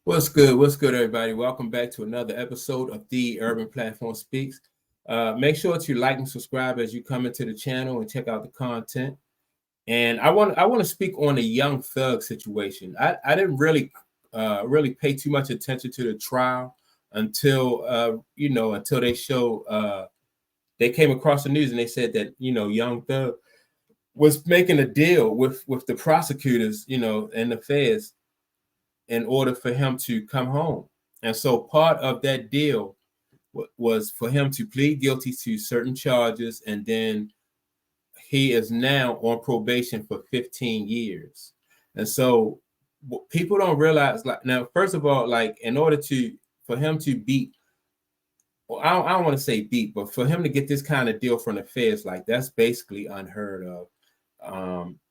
What's good? What's good, everybody? Welcome back to another episode of The Urban Platform Speaks. Make sure to like and subscribe as you come into the channel and check out the content. And I want to speak on the Young Thug situation. I didn't really pay too much attention to the trial until they came across the news and they said that Young Thug was making a deal with the prosecutors, and the feds in order for him to come home. And so part of that deal was for him to plead guilty to certain charges, and then he is now on probation for 15 years. And so people don't realize, like, now, first of all, like, in order for him to beat, well, I don't want to say beat, but for him to get this kind of deal from the feds, like, that's basically unheard of.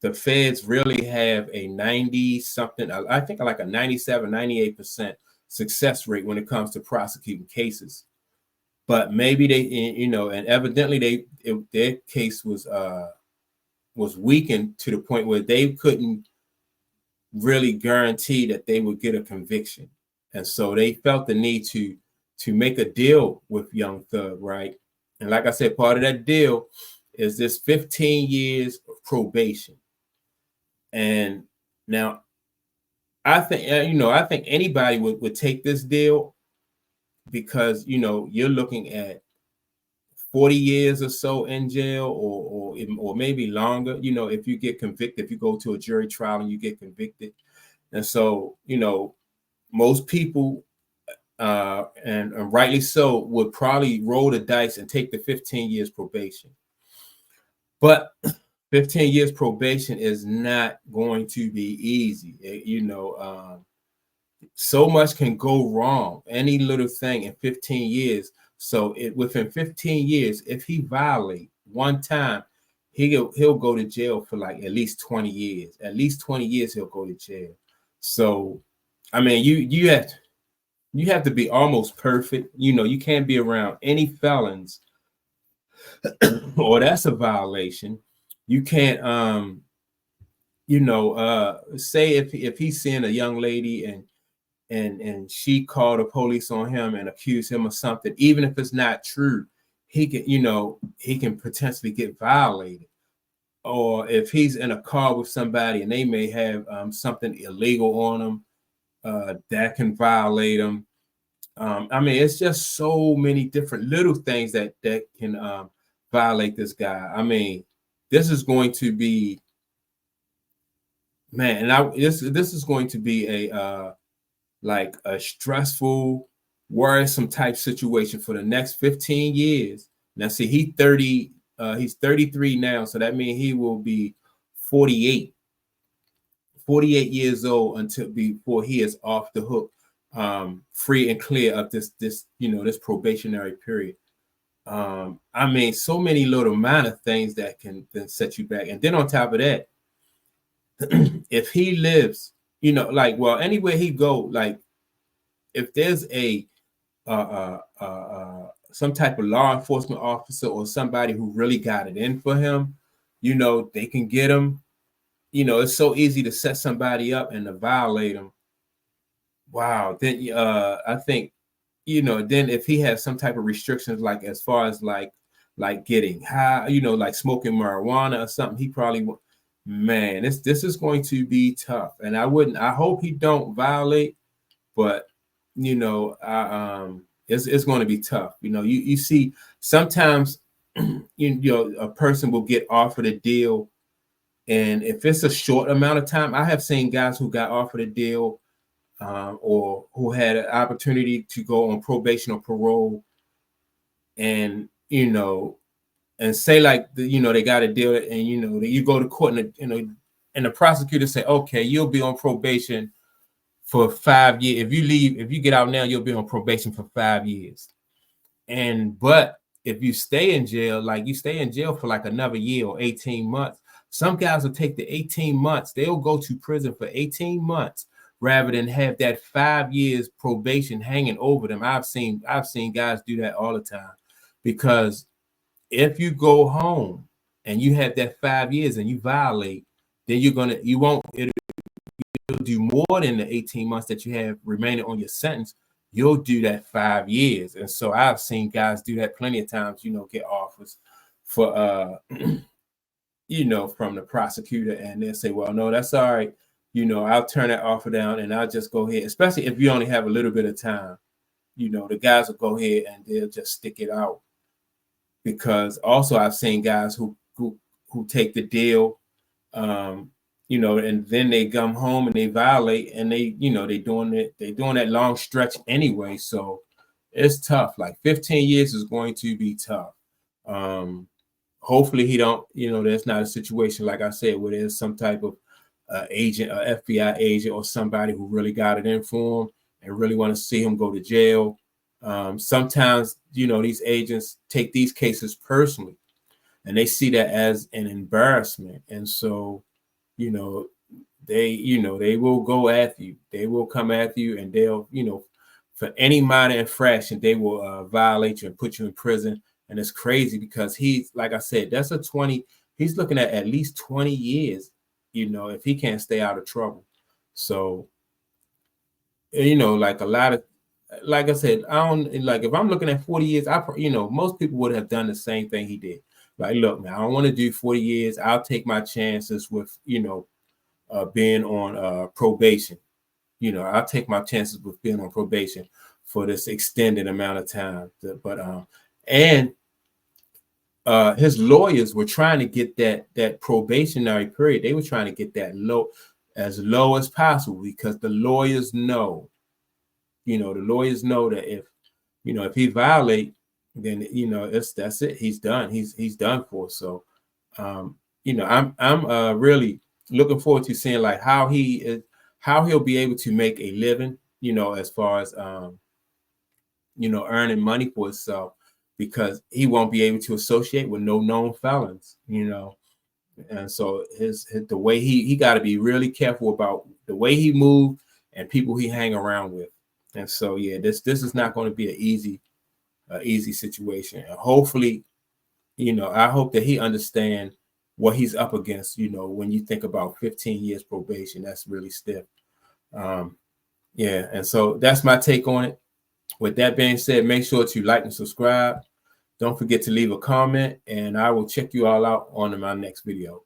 The feds really have a 90 something, I think like a 97, 98% success rate when it comes to prosecuting cases. But maybe and evidently their case was weakened to the point where they couldn't really guarantee that they would get a conviction. And so they felt the need to make a deal with Young Thug, right? And like I said, part of that deal is this 15 years of probation. And now I think anybody would take this deal, because you're looking at 40 years or so in jail, or maybe longer, if you get convicted, if you go to a jury trial and you get convicted. And so most people and rightly so would probably roll the dice and take the 15 years probation. But 15 years probation is not going to be easy. So much can go wrong, any little thing in 15 years. So within 15 years, if he violates one time, he'll go to jail for like at least 20 years. At least 20 years he'll go to jail. So, I mean, you have to be almost perfect. You can't be around any felons or that's a violation. You can't say if he's seeing a young lady and she called the police on him and accused him of something, even if it's not true, he can potentially get violated. Or if he's in a car with somebody and they may have something illegal on them, that can violate him. I mean, it's just so many different little things that can violate this guy. I mean, this is going to be, man, and this is going to be a stressful, worrisome type situation for the next 15 years. Now, see, he's 33 now, so that means he will be 48 years old before he is off the hook, free and clear of this probationary period. I mean, so many little minor things that can set you back. And then on top of that, if he lives, anywhere he go, like, if there's some type of law enforcement officer or somebody who really got it in for him, they can get him. It's so easy to set somebody up and to violate him. Wow. Then I think, then if he has some type of restrictions, like as far as like getting high, like smoking marijuana or something, he probably, man, this is going to be tough. And I hope he don't violate, but it's going to be tough. You see sometimes a person will get offered a deal, and if it's a short amount of time, I have seen guys who got offered a deal or who had an opportunity to go on probation or parole, and and say like they got a deal, and you go to court, and and the prosecutor say, okay, you'll be on probation for 5 years. If you get out now, you'll be on probation for 5 years. But if you stay in jail, like you stay in jail for like another year or 18 months, some guys will take the 18 months. They'll go to prison for 18 months rather than have that 5 years probation hanging over them. I've seen guys do that all the time, because if you go home and you have that 5 years and you violate, then you'll do more than the 18 months that you have remaining on your sentence, you'll do that 5 years. And so I've seen guys do that plenty of times, get offers for from the prosecutor, and they'll say, well, no, that's all right. I'll turn that offer down and I'll just go ahead, especially if you only have a little bit of time. The guys will go ahead and they'll just stick it out. Because also I've seen guys who take the deal, and then they come home and they violate, and they doing that long stretch anyway. So it's tough. Like 15 years is going to be tough. Hopefully he don't, there's not a situation, like I said, where there's some type of agent, a FBI agent or somebody who really got it in for him and really want to see him go to jail. Sometimes, these agents take these cases personally and they see that as an embarrassment. And so, they will go after you. They will come after you, and they'll, for any minor infraction, they will violate you and put you in prison. And it's crazy because he's, like I said, he's looking at least 20 years, if he can't stay out of trouble. So, like a lot of, like I said, I don't like, if I'm looking at 40 years, most people would have done the same thing he did. Like, look, man, I don't want to do 40 years. I'll take my chances with, being on probation. I'll take my chances with being on probation for this extended amount of time. But his lawyers were trying to get that probationary period. They were trying to get that as low as possible, because the lawyers know, that if he violate, then that's it. He's done. He's done for. So, I'm really looking forward to seeing like how he'll be able to make a living, as far as earning money for himself, because he won't be able to associate with no known felons, and so the way he got to be really careful about the way he moved and people he hang around with. And so, yeah, this is not going to be an easy situation. And hopefully, I hope that he understands what he's up against. When you think about 15 years probation, that's really stiff. Yeah, and so that's my take on it. With that being said, make sure to like and subscribe. Don't forget to leave a comment, and I will check you all out on my next video.